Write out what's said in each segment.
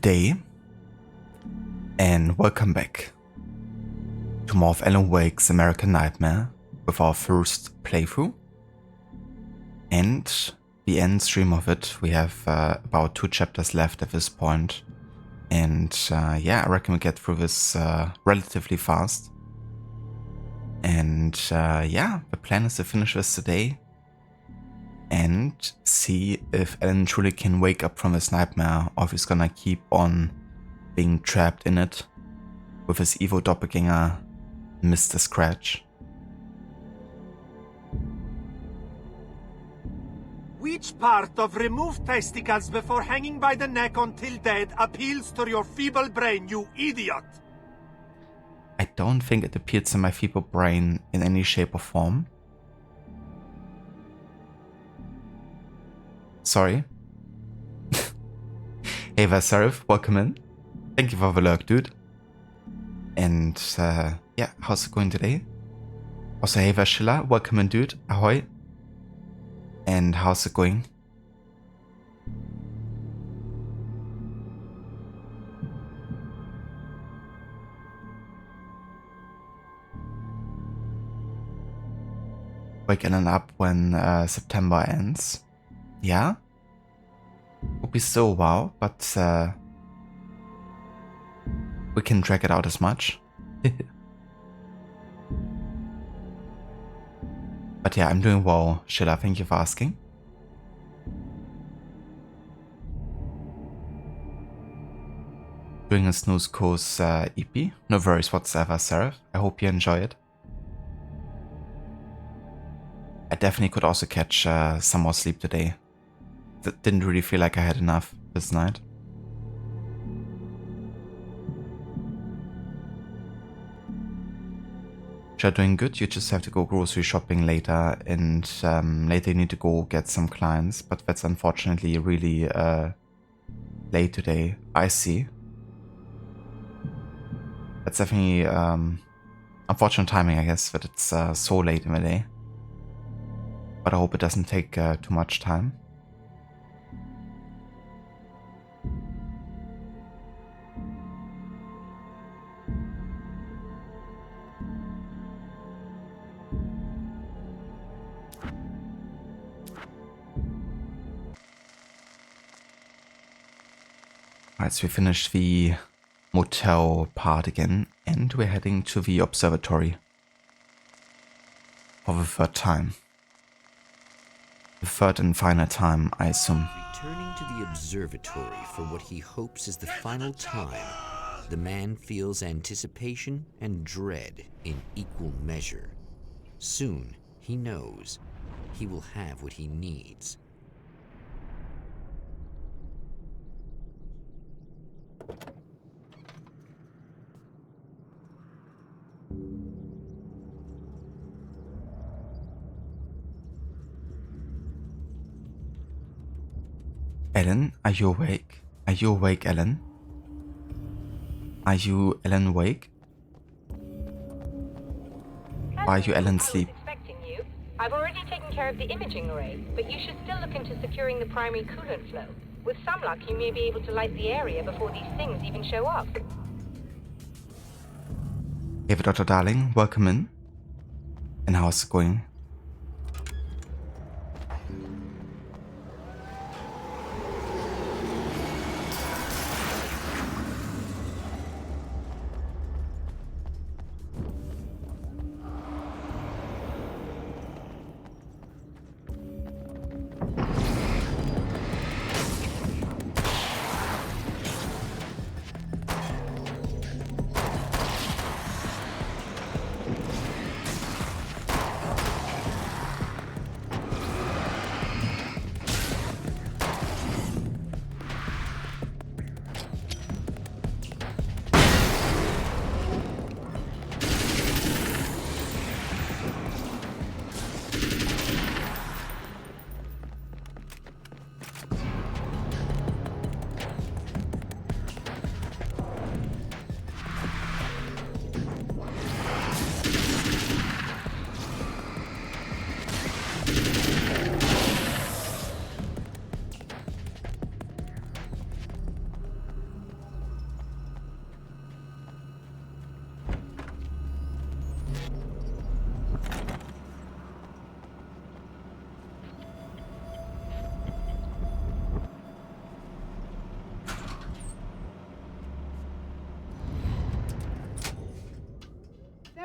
day, and welcome back to more of Alan Wake's American Nightmare with our first playthrough and the end stream of it. We have about 2 chapters left at this point, and yeah, I reckon we get through this relatively fast. And yeah, the plan is to finish this today and see if Alan truly can wake up from his nightmare, or if he's gonna keep on being trapped in it with his evil doppelganger, Mr. Scratch. Which part of remove testicles before hanging by the neck until dead appeals to your feeble brain, you idiot? I don't think it appeals to my feeble brain in any shape or form. Sorry. Hey there, Seraph, welcome in. Thank you for the lurk, dude. And yeah, how's it going today? Also, hey there, Schiller, welcome in, dude. Ahoy. And how's it going? Waking up when September ends. Yeah? Would be so wow, but we can drag it out as much. But yeah, I'm doing well, Sheila, thank you for asking. Doing a snooze course EP. No worries whatsoever, Seraph. I hope you enjoy it. I definitely could also catch some more sleep today. Didn't really feel like I had enough this night. You're doing good. You just have to go grocery shopping later, and later you need to go get some clients, but that's unfortunately really late today. I see. That's definitely unfortunate timing, I guess, that it's so late in the day. But I hope it doesn't take too much time. Alright, so we finished the motel part again, and we're heading to the observatory for the third time. The third and final time, I assume. Returning to the observatory for what he hopes is the final time, the man feels anticipation and dread in equal measure. Soon, he knows he will have what he needs. Ellen, are you awake? Are you awake, Ellen? Are you Ellen awake? Or are you Ellen asleep? You. I've already taken care of the imaging array, but you should still look into securing the primary coolant flow. With some luck, you may be able to light the area before these things even show up. Hey, Dr. Darling, welcome in. And how's it going?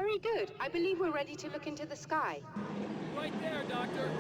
Very good. I believe we're ready to look into the sky. Right there, Doctor.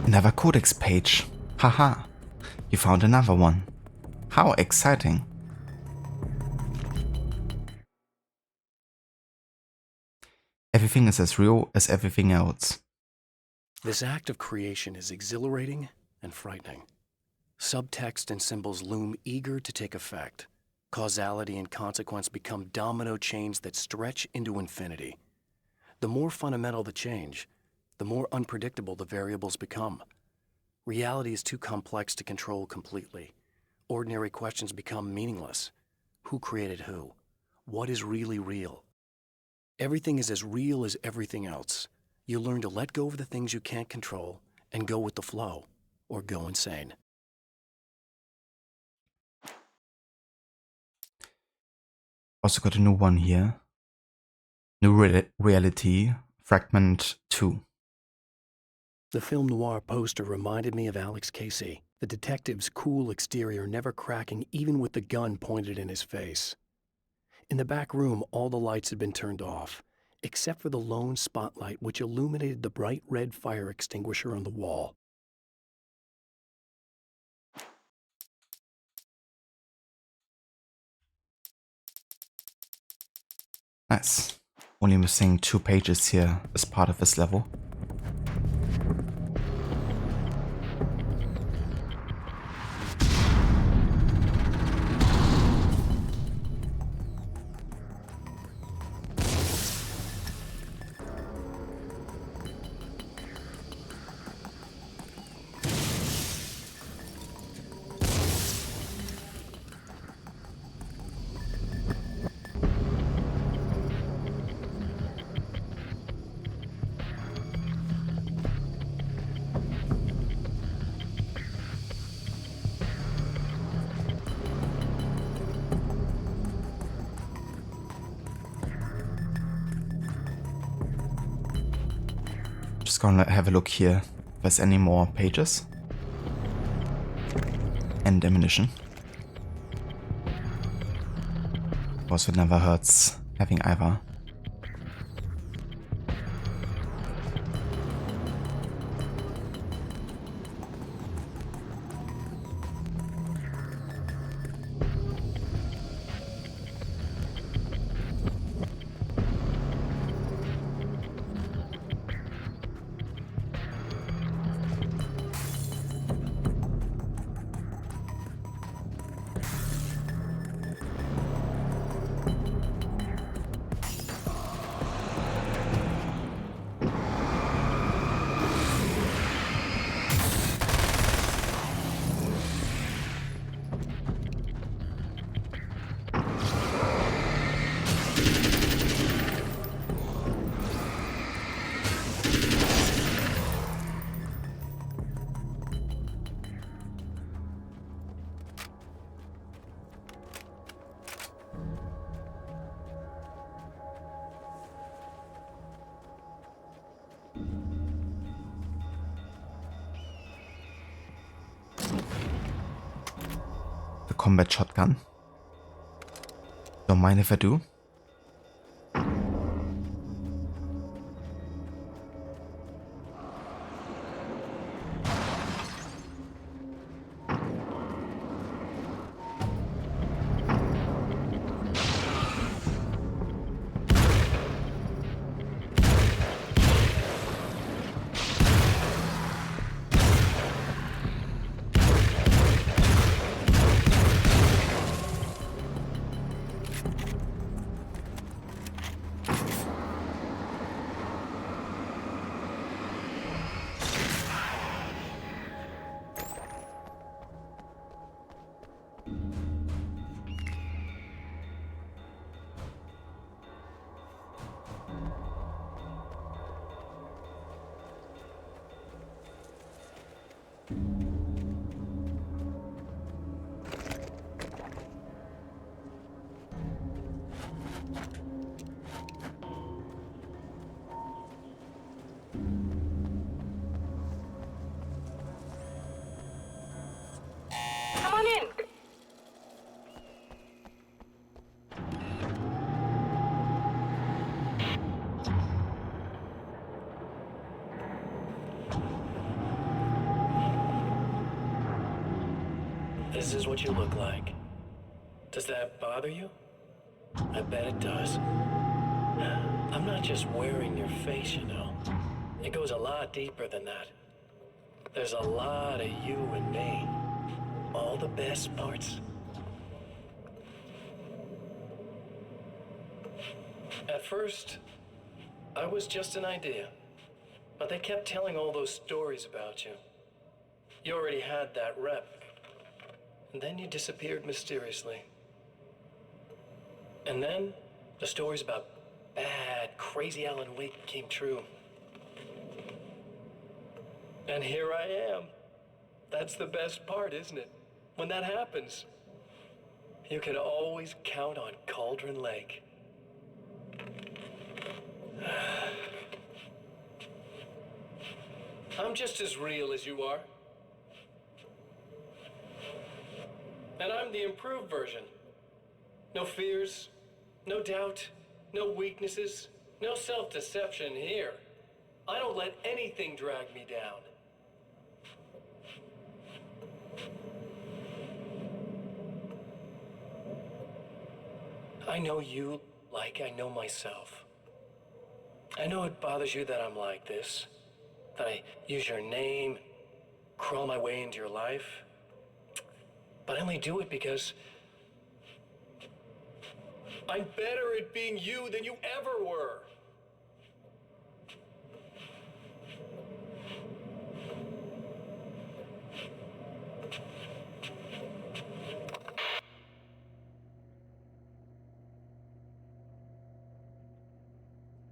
Another codex page. Haha. You found another one. How exciting. Everything is as real as everything else. This act of creation is exhilarating and frightening. Subtext and symbols loom eager to take effect. Causality and consequence become domino chains that stretch into infinity. The more fundamental the change, the more unpredictable the variables become. Reality is too complex to control completely. Ordinary questions become meaningless. Who created who? What is really real? Everything is as real as everything else. You learn to let go of the things you can't control and go with the flow, or go insane. Also got a new one here. New Reality, Fragment 2. The film noir poster reminded me of Alex Casey, the detective's cool exterior never cracking even with the gun pointed in his face. In the back room, all the lights had been turned off, except for the lone spotlight which illuminated the bright red fire extinguisher on the wall. Nice. Only missing 2 pages here as part of this level. Just gonna have a look here if there's any more pages. And ammunition. Also, it never hurts having either. combat shotgun. Don't mind if I do. Come on in. This is what you look like. Does that bother you? I bet it does. I'm not just wearing your face, you know. It goes a lot deeper than that. There's a lot of you and me. All the best parts. At first, I was just an idea. But they kept telling all those stories about you. You already had that rep. And then you disappeared mysteriously. And then the stories about bad, crazy Alan Wake came true. And here I am. That's the best part, isn't it? When that happens, you can always count on Cauldron Lake. I'm just as real as you are. And I'm the improved version. No fears, no doubt, no weaknesses, no self-deception here. I don't let anything drag me down. I know you like I know myself. I know it bothers you that I'm like this, that I use your name, crawl my way into your life. But I only do it because I'm better at being you than you ever were.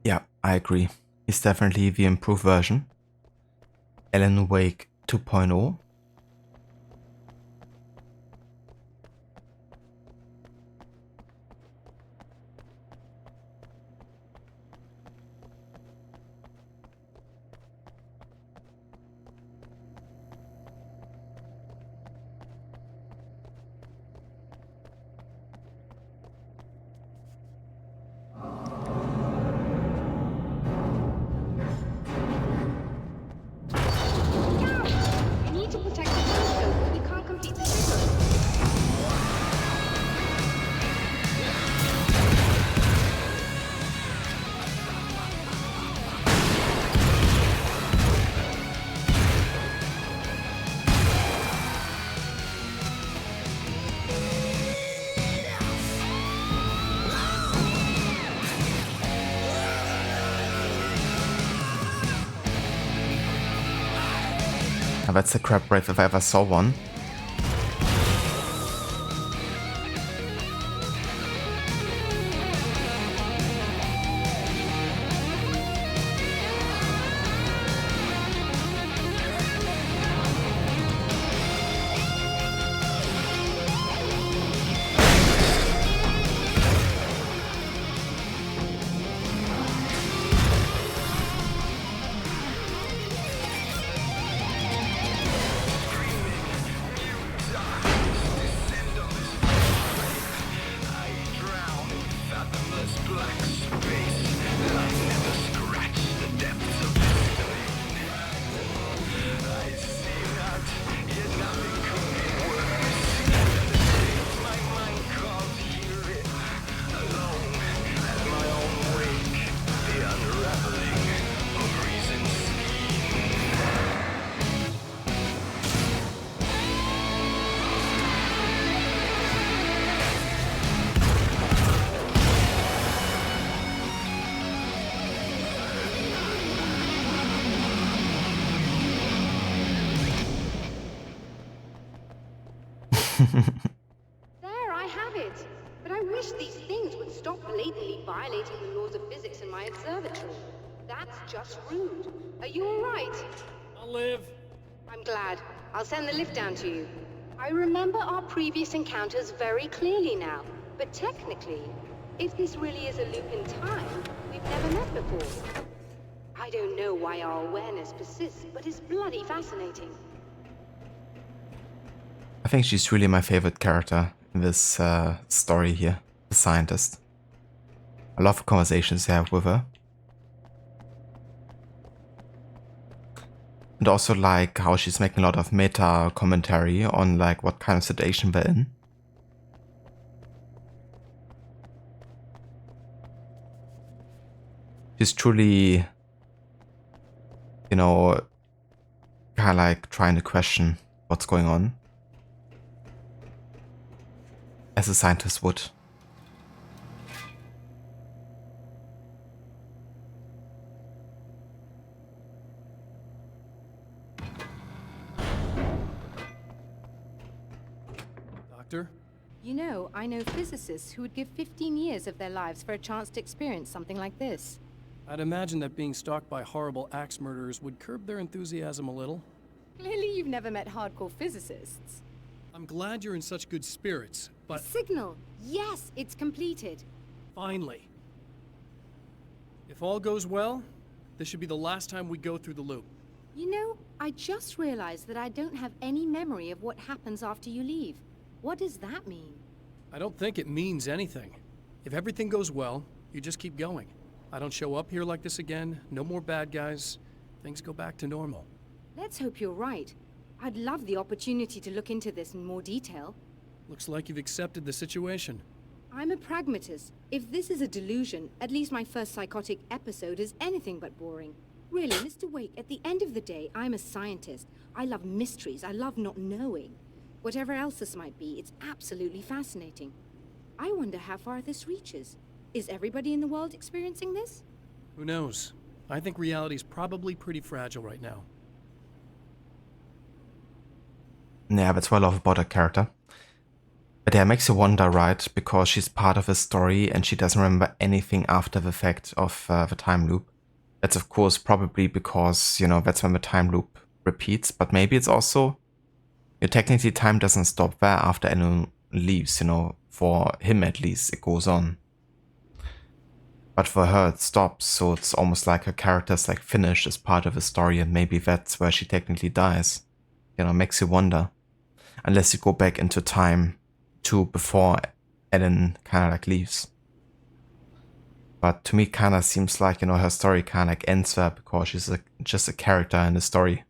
Yeah, I agree. He's definitely the improved version. Alan Wake 2.0. I need to protect the telescope. We can't complete the signal. Now that's a crab breath if I ever saw one. There, I have it. But I wish these things would stop blatantly violating the laws of physics in my observatory. That's just rude. Are you all right? I'll live. I'm glad. I'll send the lift down to you. I remember our previous encounters very clearly now. But technically, if this really is a loop in time, we've never met before. I don't know why our awareness persists, but it's bloody fascinating. I think she's really my favorite character in this story here, the scientist. I love the conversations I have with her. And also like how she's making a lot of meta commentary on like what kind of situation we're in. She's truly, you know, kind of like trying to question what's going on. As a scientist would. Doctor? You know, I know physicists who would give 15 years of their lives for a chance to experience something like this. I'd imagine that being stalked by horrible axe murderers would curb their enthusiasm a little. Clearly you've never met hardcore physicists. I'm glad you're in such good spirits, but Signal! Yes, it's completed. finally. If all goes well, this should be the last time we go through the loop. You know, I just realized that I don't have any memory of what happens after you leave. What does that mean? I don't think it means anything. If everything goes well, you just keep going. I don't show up here like this again, no more bad guys. Things go back to normal. Let's hope you're right. I'd love the opportunity to look into this in more detail. Looks like you've accepted the situation. I'm a pragmatist. If this is a delusion, at least my first psychotic episode is anything but boring. Really, Mr. Wake, at the end of the day, I'm a scientist. I love mysteries. I love not knowing. Whatever else this might be, it's absolutely fascinating. I wonder how far this reaches. Is everybody in the world experiencing this? Who knows? I think reality's probably pretty fragile right now. Yeah, that's what I love about her character. But yeah, it makes you wonder, right? Because she's part of a story and she doesn't remember anything after the fact of the time loop. That's of course probably because, you know, that's when the time loop repeats. But maybe it's also, technically time doesn't stop there after anyone leaves, you know. For him at least, it goes on. But for her it stops, so it's almost like her character's like finished as part of a story and maybe that's where she technically dies. You know, makes you wonder. Unless you go back into time to before Ellen kind of like leaves. But to me kind of seems like, you know, her story kind of like ends there because she's just a character in the story.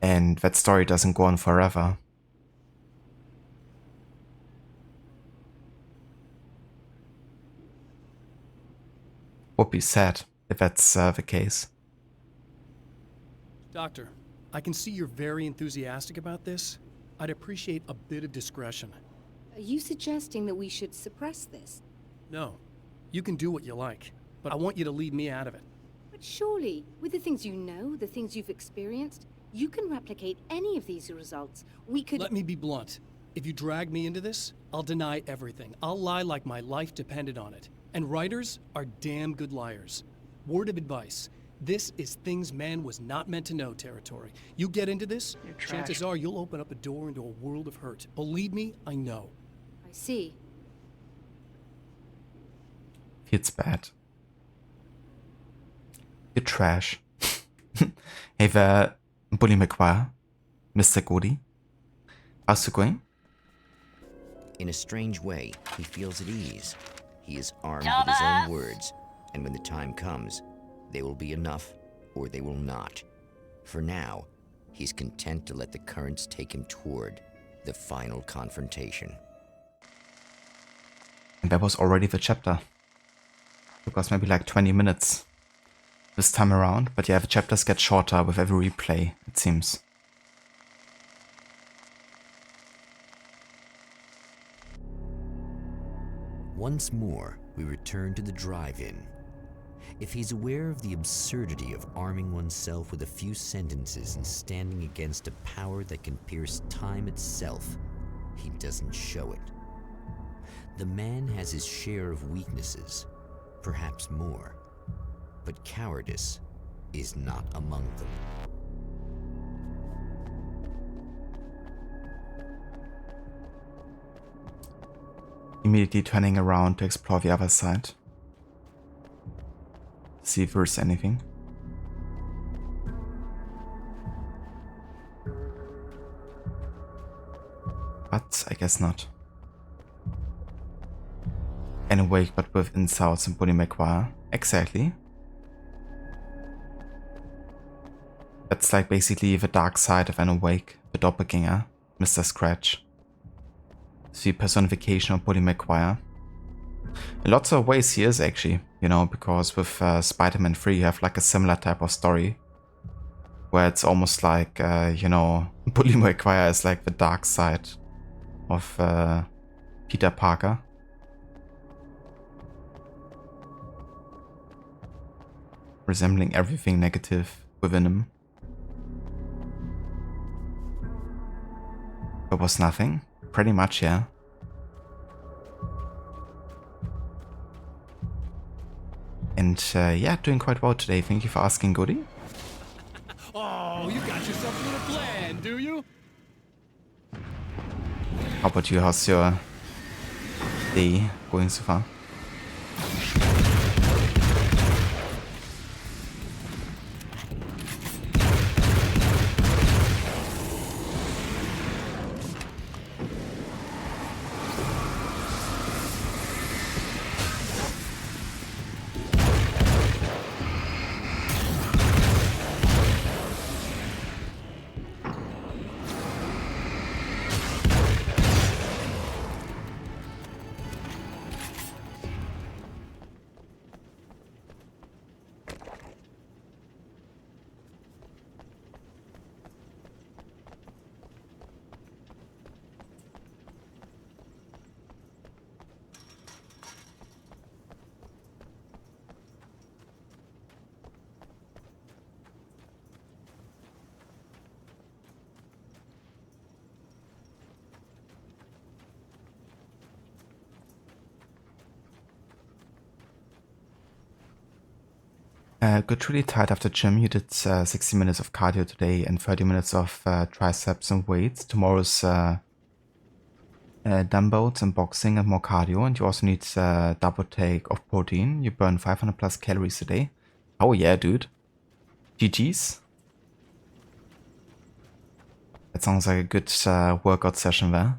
And that story doesn't go on forever. Would be sad if that's the case. Doctor, I can see you're very enthusiastic about this. I'd appreciate a bit of discretion. Are you suggesting that we should suppress this? No, you can do what you like, but I want you to leave me out of it. But surely, with the things you know, the things you've experienced, you can replicate any of these results. We could— Let me be blunt. If you drag me into this, I'll deny everything. I'll lie like my life depended on it. And writers are damn good liars. Word of advice. This is things man was not meant to know territory. You get into this, chances are you'll open up a door into a world of hurt. Believe me, I know. I see. Feels bad. You're trash. Hey there, Bully McGuire. Mr. Goody. How's it going? In a strange way, he feels at ease. He is armed with his own words, and when the time comes, they will be enough or they will not. For now, he's content to let the currents take him toward the final confrontation. And that was already the chapter. Took us maybe like 20 minutes this time around, but yeah, the chapters get shorter with every replay, it seems. Once more, we return to the drive-in. If he's aware of the absurdity of arming oneself with a few sentences and standing against a power that can pierce time itself, he doesn't show it. The man has his share of weaknesses, perhaps more, but cowardice is not among them. Immediately turning around to explore the other side. See if there's anything. But I guess not. Alan Wake, but with insults and Bonnie McGuire. Exactly. That's like basically the dark side of Alan Wake, the doppelganger, Mr. Scratch. It's the personification of Bonnie McGuire. In lots of ways he is actually, you know, because with Spider-Man 3 you have like a similar type of story. Where it's almost like, you know, Bonnie McGuire is like the dark side of Peter Parker. Resembling everything negative within him. There was nothing. Pretty much, yeah. And yeah, doing quite well today. Thank you for asking, Goody. Oh, you got yourself a little plan, do you? How about you? How's your day going so far? Got really tired after gym. You did 60 minutes of cardio today and 30 minutes of triceps and weights. Tomorrow's dumbbells and boxing and more cardio. And you also need double take of protein. You burn 500 plus calories a day. Oh yeah, dude. GG's. That sounds like a good workout session there.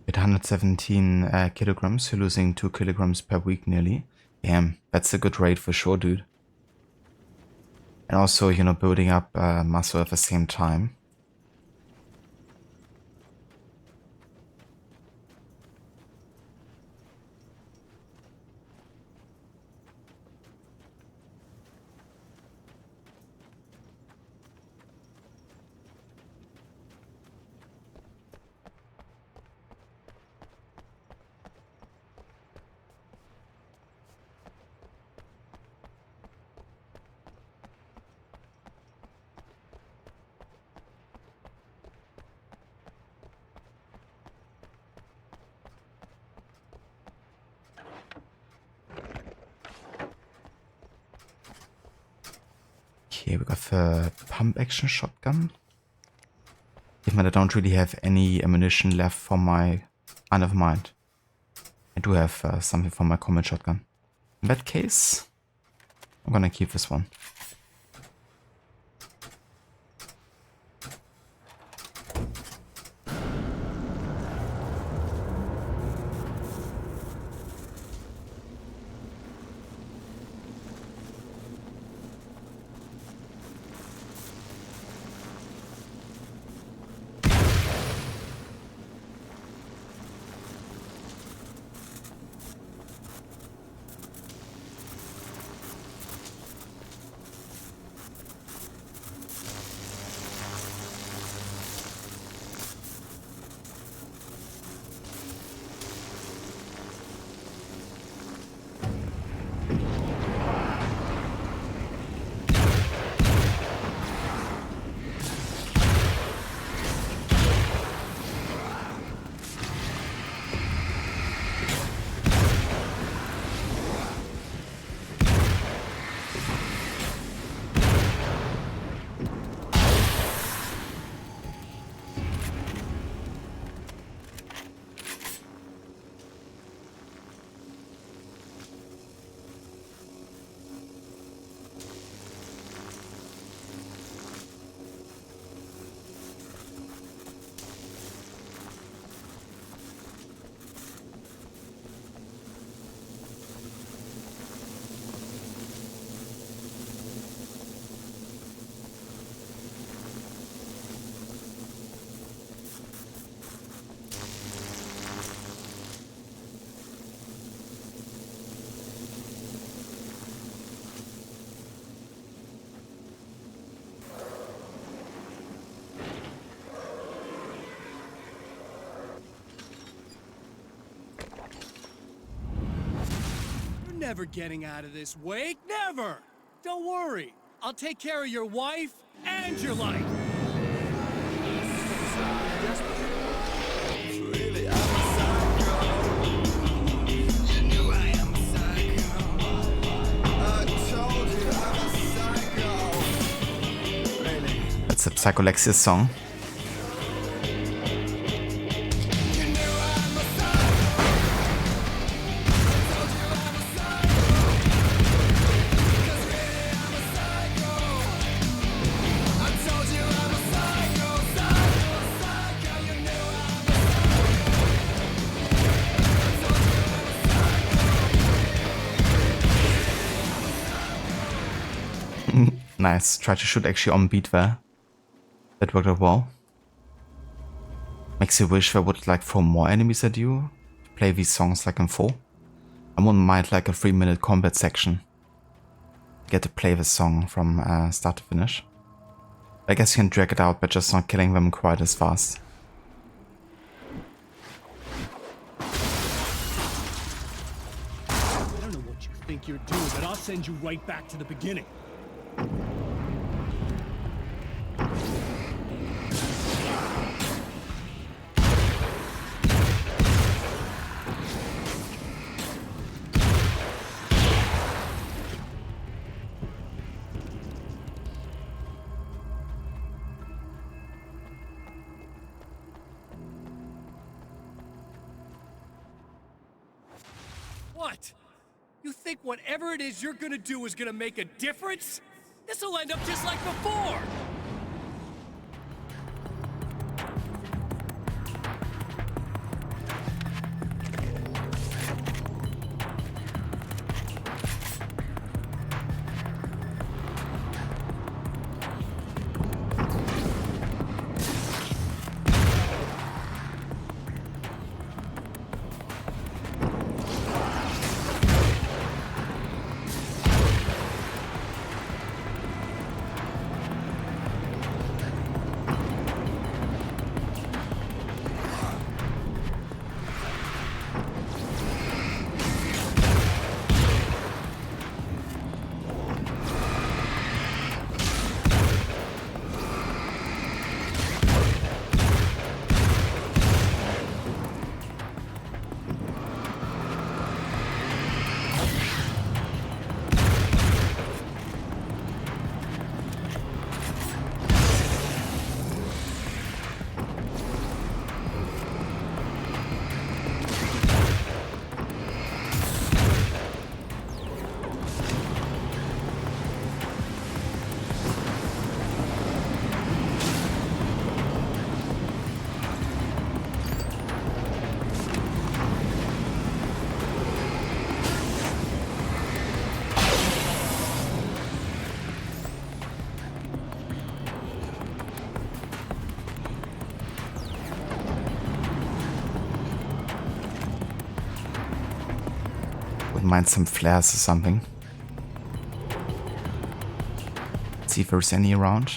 At 117 kilograms, you're losing 2 kilograms per week nearly. Damn, that's a good rate for sure, dude. And also, you know, building up muscle at the same time. Okay, we got the pump action shotgun. Even I don't really have any ammunition left for my... Ah, never mind. I do have something for my combat shotgun. In that case, I'm gonna keep this one. Never getting out of this, Wake. Never! Don't worry. I'll take care of your wife and your life. That's a Psycho-Lexia song. Nice. Try to shoot actually on beat there. That worked out well. Makes you wish there would like throw more enemies at you. Play these songs like in 4. I wouldn't mind like a 3-minute combat section. Get to play the song from start to finish. I guess you can drag it out by just not killing them quite as fast. I don't know what you think you're doing, but I'll send you right back to the beginning. What? You think whatever it is you're gonna do is gonna make a difference? This'll end up just like before! Wouldn't mind some flares or something. See if there's any around.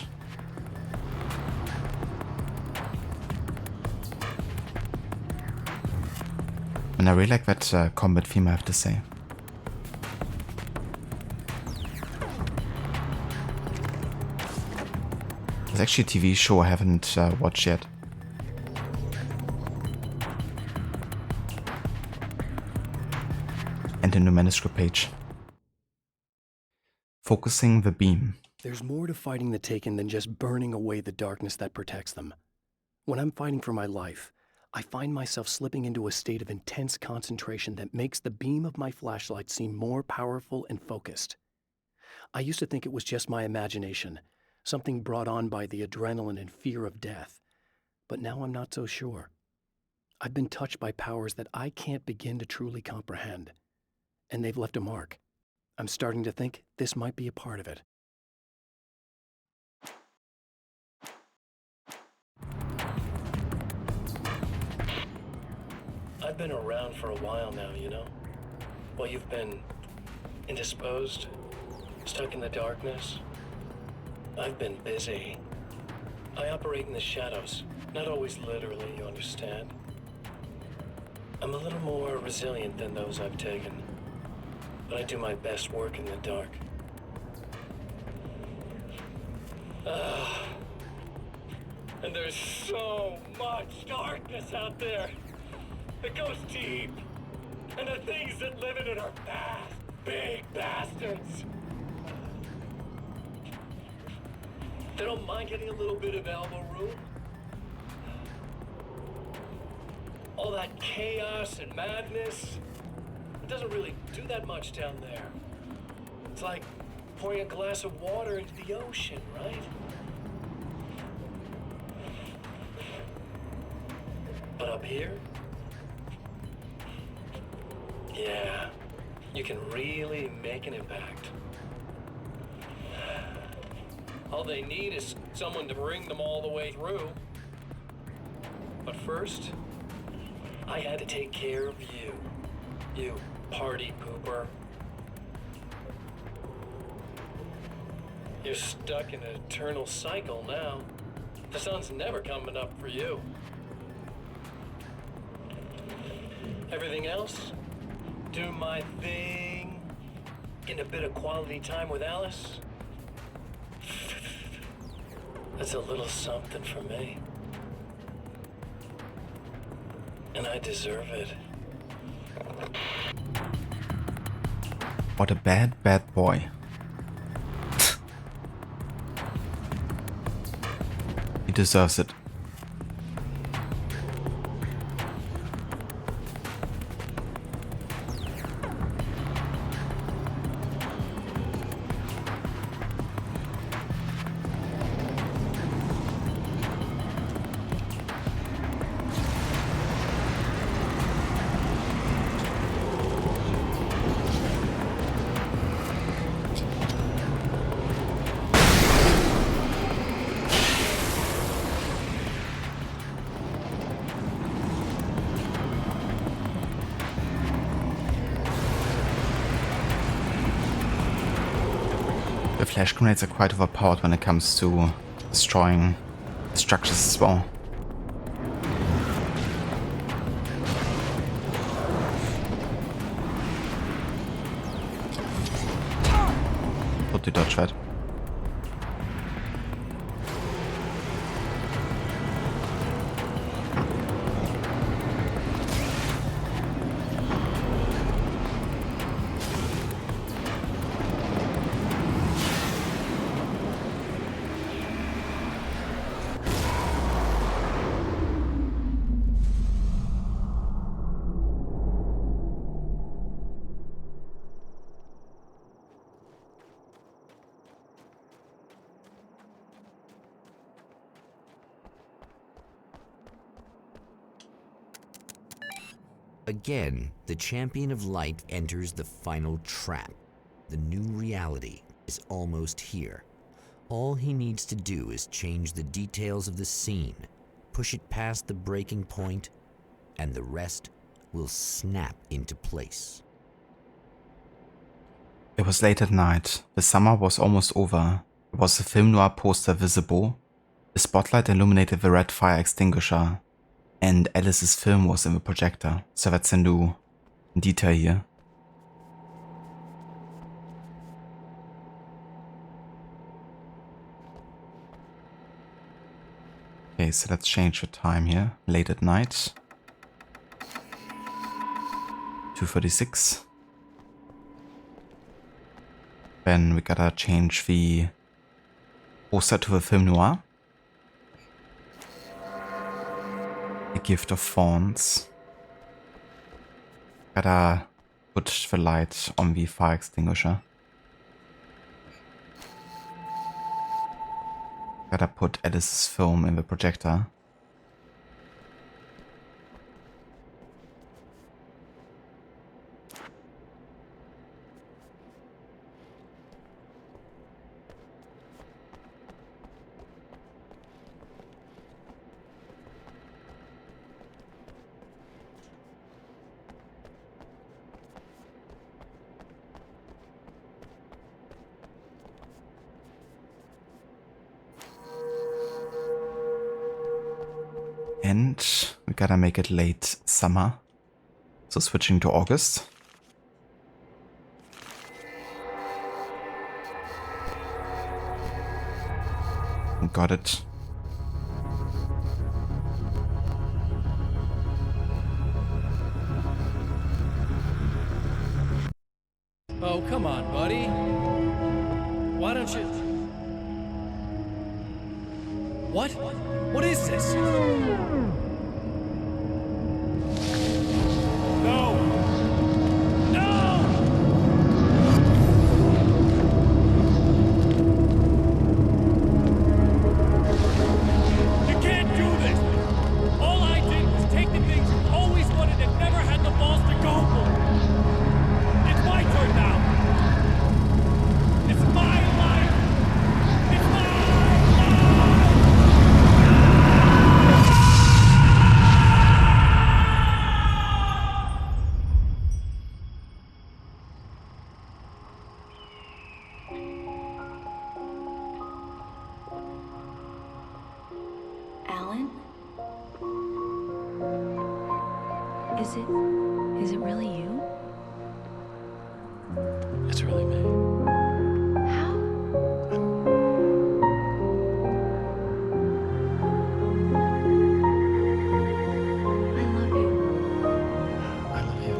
And I really like that combat theme, I have to say. There's actually a TV show I haven't watched yet. And a new manuscript page. Focusing the beam. There's more to fighting the Taken than just burning away the darkness that protects them. When I'm fighting for my life, I find myself slipping into a state of intense concentration that makes the beam of my flashlight seem more powerful and focused. I used to think it was just my imagination, something brought on by the adrenaline and fear of death. But now I'm not so sure. I've been touched by powers that I can't begin to truly comprehend. And they've left a mark. I'm starting to think this might be a part of it. I've been around for a while now, you know? While you've been indisposed, stuck in the darkness, I've been busy. I operate in the shadows, not always literally, you understand? I'm a little more resilient than those I've taken, but I do my best work in the dark. And there's so much darkness out there. It goes deep. And the things that live in it are bad, big bastards. They don't mind getting a little bit of elbow room. All that chaos and madness, it doesn't really do that much down there. It's like pouring a glass of water into the ocean, right? But up here, yeah, you can really make an impact. All they need is someone to bring them all the way through. But first, I had to take care of you. You party pooper. You're stuck in an eternal cycle now. The sun's never coming up for you. Everything else? Do my thing. Get a bit of quality time with Alice. That's a little something for me. And I deserve it. What a bad, bad boy. He deserves it. The flash grenades are quite overpowered when it comes to destroying structures as well. Totally dodge that. Again, the Champion of Light enters the final trap. The new reality is almost here. All he needs to do is change the details of the scene, push it past the breaking point, and the rest will snap into place. It was late at night. The summer was almost over. There was a film noir poster visible. The spotlight illuminated the red fire extinguisher. And Alice's film was in the projector. So that's a new detail here. Okay, so let's change the time here. Late at night. 2:36. Then we gotta change the poster to the film noir. The Gift of Thorns. Gotta put the light on the fire extinguisher. Gotta put Alice's film in the projector. And we gotta make it late summer. So switching to August. Got it. Oh, come on, buddy. Why don't you... What? What is this? No! No! You can't do this! All I did was take the things you always wanted and never had the balls to go for. It's my turn now! It's my life! It's my life! Alan? Is it really you? It's really me. How? I love you. I love you.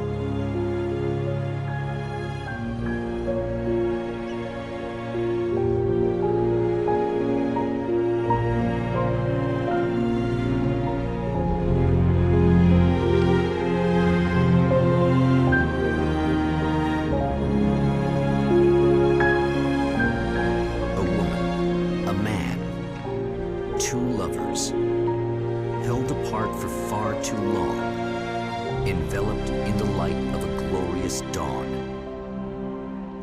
A woman, a man, two lovers, held apart for far too long, enveloped in the light of a glorious dawn.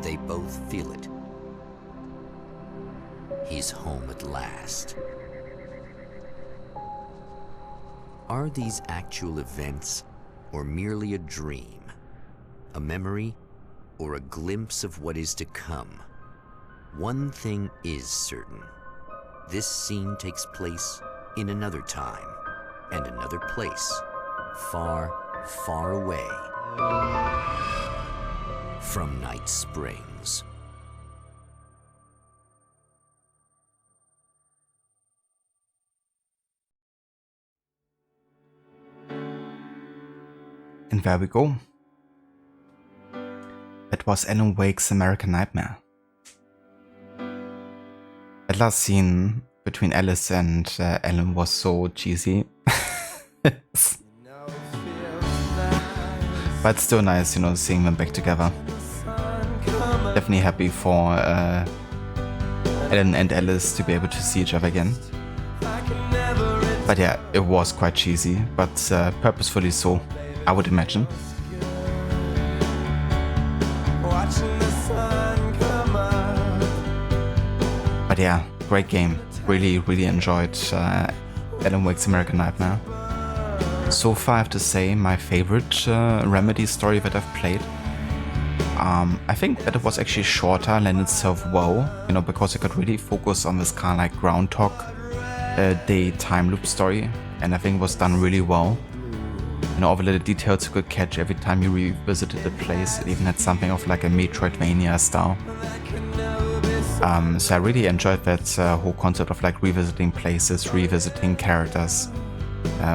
They both feel it. He's home at last. Are these actual events, or merely a dream? A memory, or a glimpse of what is to come? One thing is certain. This scene takes place in another time and another place, far, far away from Night Springs. And there we go. That was Alan Wake's American Nightmare. That last scene between Alice and Alan was so cheesy. But still nice, you know, seeing them back together. Definitely happy for Alan and Alice to be able to see each other again. But yeah, it was quite cheesy, but purposefully so, I would imagine. But yeah, great game. Really, really enjoyed Alan Wake's American Nightmare. So far, I have to say, my favorite Remedy story that I've played. I think that it was actually shorter lent itself well, you know, because it could really focus on this kind of like Groundhog Day time loop story, and I think it was done really well. You know, all the little details you could catch every time you revisited the place. It even had something of like a Metroidvania style. So I really enjoyed that whole concept of like revisiting places, revisiting characters.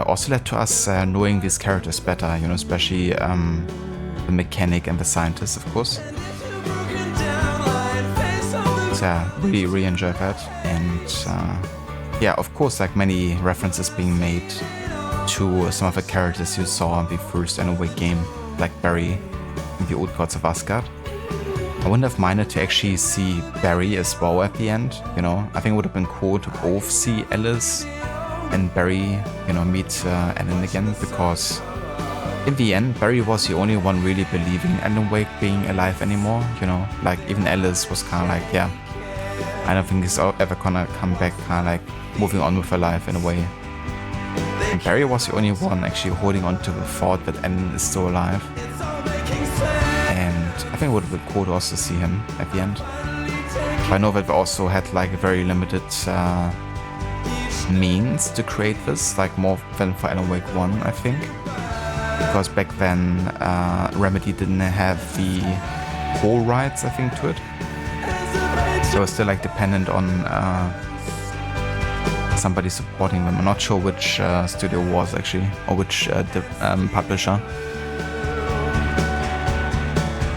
Also led to us knowing these characters better, you know, especially the mechanic and the scientist, of course. So yeah, really enjoyed that. And yeah, of course, like many references being made to some of the characters you saw in the first Alan Wake game, like Barry in the Old Gods of Asgard. I wouldn't have minded to actually see Barry as well at the end, you know. I think it would have been cool to both see Alice and Barry, you know, meet Alan again, because in the end, Barry was the only one really believing Alan Wake being alive anymore, you know. Like, even Alice was kind of like, yeah, I don't think he's ever gonna come back, kind of like moving on with her life in a way. And Barry was the only one actually holding on to the thought that Alan is still alive. And I think it would have been cool to also see him at the end. But I know that we also had like a very limited means to create this, like more than for Alan Wake 1, I think. Because back then Remedy didn't have the whole rights, I think, to it. So it was still like dependent on somebody supporting them. I'm not sure which studio it was actually, or which publisher.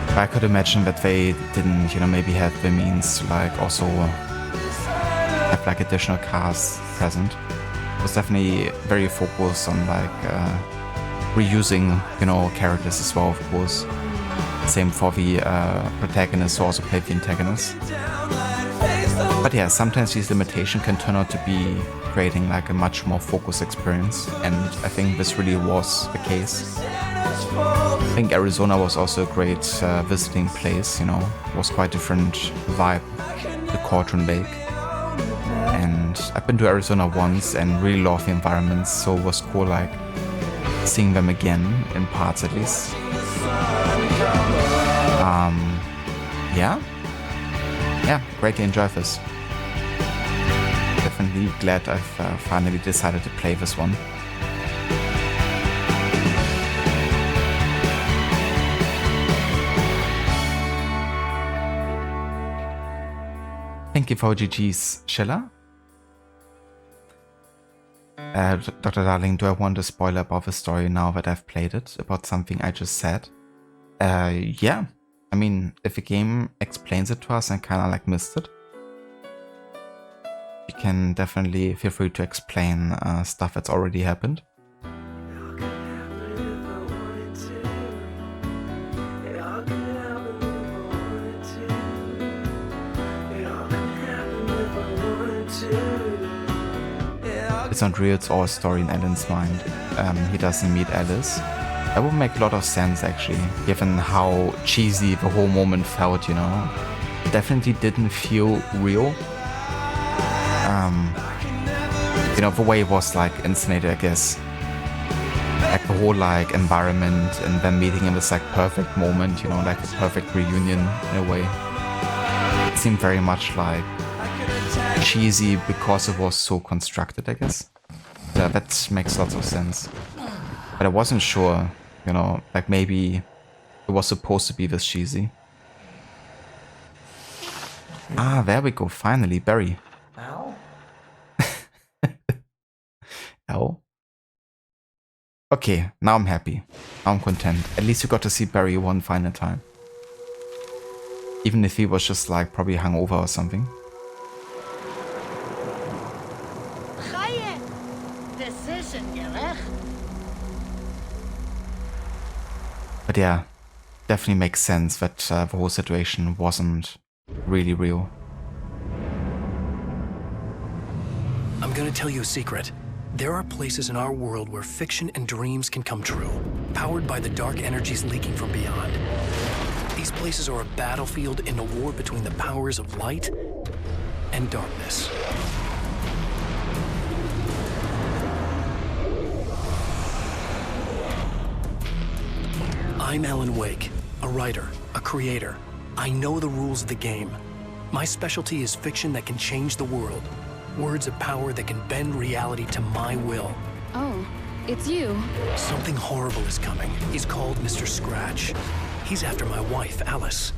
But I could imagine that they didn't, you know, maybe have the means to like also have like additional casts present. It was definitely very focused on like reusing, you know, characters as well, of course. Same for the protagonist who also played the antagonist. But yeah, sometimes these limitations can turn out to be creating like a much more focused experience, and I think this really was the case. I think Arizona was also a great visiting place, you know. It was quite different vibe to Cauldron Lake. And I've been to Arizona once and really love the environments, so it was cool like seeing them again, in parts at least. Yeah, greatly enjoyed this. Definitely glad I've finally decided to play this one. Thank you for GG's, Sheila. Dr. Darling, do I want to spoil about the story now that I've played it, about something I just said? Yeah. I mean, if the game explains it to us and kind of like missed it, you can definitely feel free to explain stuff that's already happened. It's not real, it's all a story in Alan's mind. He doesn't meet Alice. That would make a lot of sense actually, given how cheesy the whole moment felt, you know. It definitely didn't feel real. You know, the way it was like inscenated, I guess. Like the whole like environment and then meeting in this like perfect moment, you know, like a perfect reunion in a way. It seemed very much like cheesy because it was so constructed, I guess. Yeah, that makes lots of sense. But I wasn't sure, you know, like maybe it was supposed to be this cheesy. Ah, there we go, finally, Barry. Ow? Ow? Okay, now I'm happy. Now I'm content. At least you got to see Barry one final time. Even if he was just like probably hungover or something. But yeah, definitely makes sense that the whole situation wasn't really real. I'm gonna tell you a secret. There are places in our world where fiction and dreams can come true, powered by the dark energies leaking from beyond. These places are a battlefield in a war between the powers of light and darkness. I'm Alan Wake, a writer, a creator. I know the rules of the game. My specialty is fiction that can change the world. Words of power that can bend reality to my will. Oh, it's you. Something horrible is coming. He's called Mr. Scratch. He's after my wife, Alice.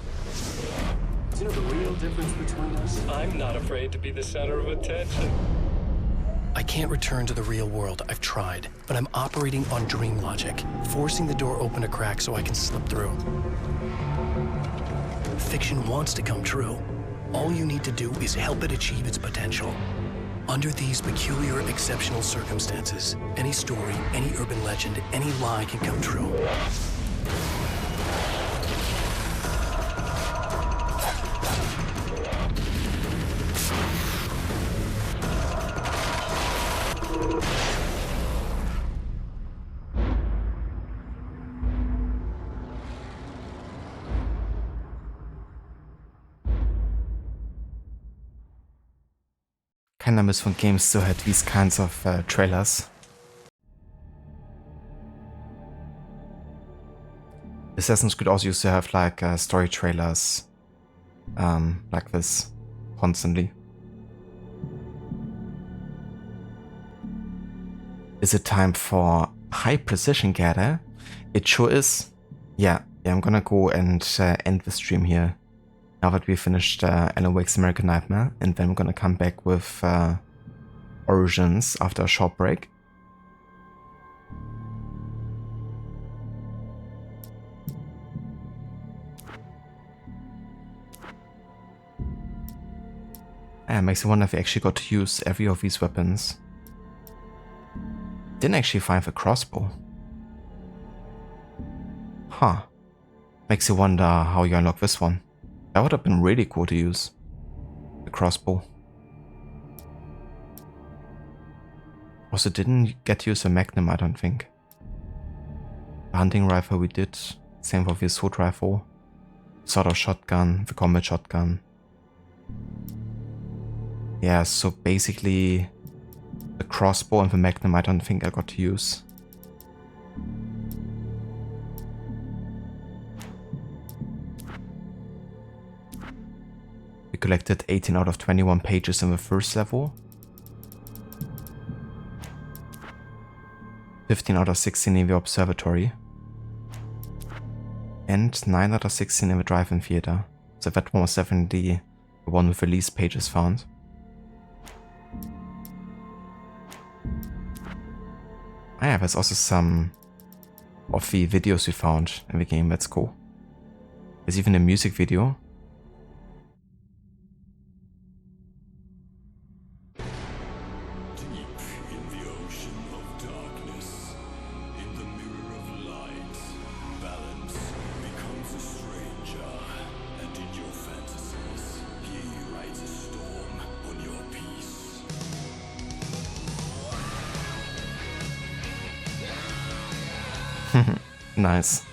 Do you know the real difference between us? I'm not afraid to be the center of attention. I can't return to the real world. I've tried, but I'm operating on dream logic, forcing the door open a crack so I can slip through. Fiction wants to come true. All you need to do is help it achieve its potential. Under these peculiar, exceptional circumstances, any story, any urban legend, any lie can come true. Kinda miss when games still had these kinds of trailers. Assassin's Creed also used to have like story trailers like this constantly. Is it time for high precision gather? It sure is. Yeah, I'm gonna go and end the stream here. Now that we finished Alan Wake's American Nightmare, and then we're gonna come back with Origins after a short break. It makes me wonder if we actually got to use every of these weapons. Didn't actually find the crossbow. Huh. Makes you wonder how you unlock this one. That would have been really cool to use. The crossbow. Also didn't get to use a magnum, I don't think. The hunting rifle we did. Same for the assault rifle. Sort of shotgun, the combat shotgun. Yeah, so basically the crossbow and the magnum I don't think I got to use. We collected 18 out of 21 pages in the first level. 15 out of 16 in the observatory. And 9 out of 16 in the drive-in theater. So that one was definitely the one with the least pages found. Ah yeah, there's also some of the videos we found in the game, that's cool. There's even a music video. Nice.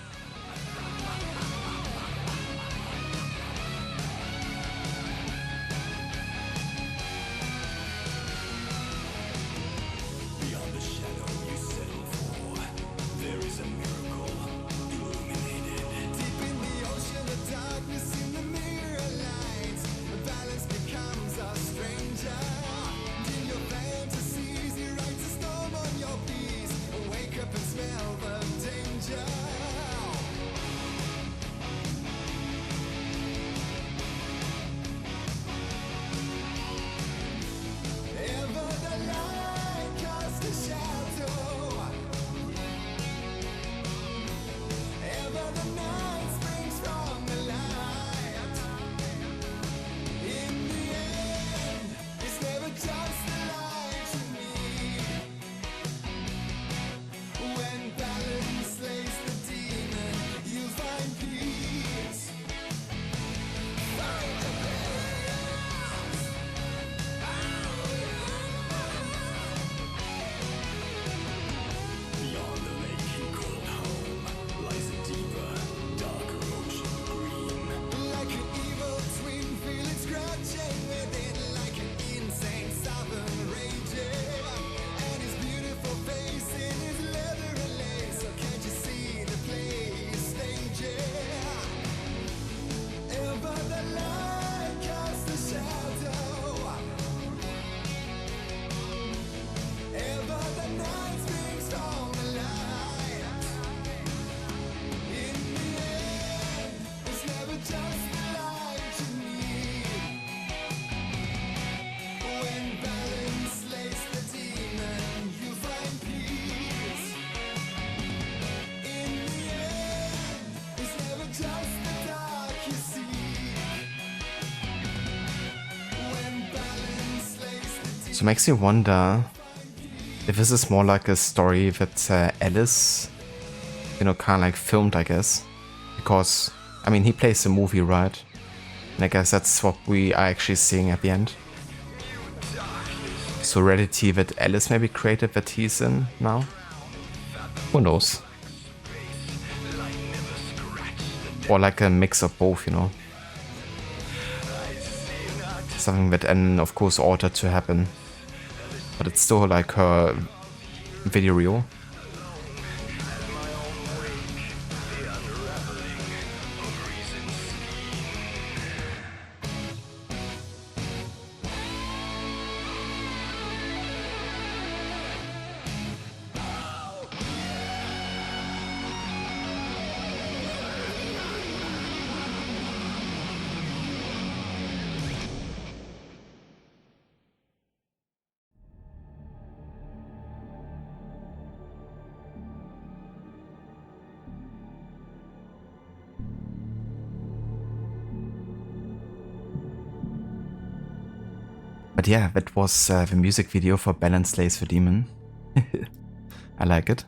So it makes me wonder if this is more like a story that Alice, you know, kind of like filmed, I guess. Because, I mean, he plays the movie, right? And I guess that's what we are actually seeing at the end. So reality that Alice maybe created that he's in now? Who knows? Or like a mix of both, you know? Something that Anne, of course, ordered to happen. But it's still like her video reel. But yeah, that was the music video for Balance Slays the Demon. I like it.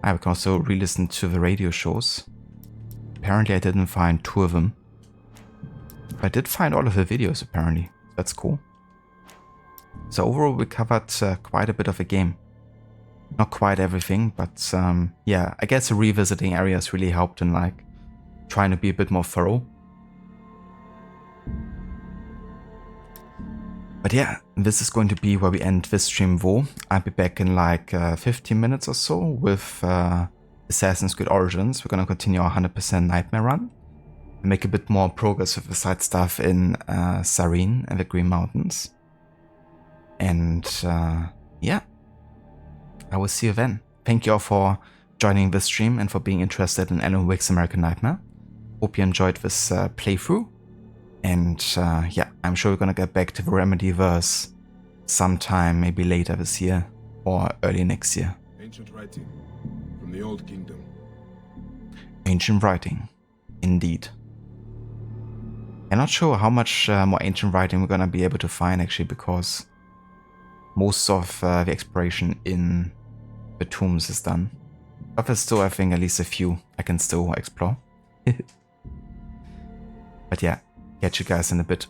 I can also re-listen to the radio shows. Apparently I didn't find 2 of them. But I did find all of the videos apparently. That's cool. So overall we covered quite a bit of the game. Not quite everything, but yeah, I guess revisiting areas really helped in like trying to be a bit more thorough. But yeah, this is going to be where we end this stream though. I'll be back in like 15 minutes or so with Assassin's Creed Origins. We're gonna continue our 100% Nightmare run. And make a bit more progress with the side stuff in Sarene and the Green Mountains. And yeah, I will see you then. Thank you all for joining this stream and for being interested in Alan Wake's American Nightmare. Hope you enjoyed this playthrough. And yeah, I'm sure we're gonna get back to the Remedyverse sometime, maybe later this year or early next year. Ancient writing from the Old Kingdom. Ancient writing, indeed. I'm not sure how much more ancient writing we're gonna be able to find actually, because most of the exploration in the tombs is done. But there's still, I think, at least a few I can still explore. But yeah, catch you guys in a bit.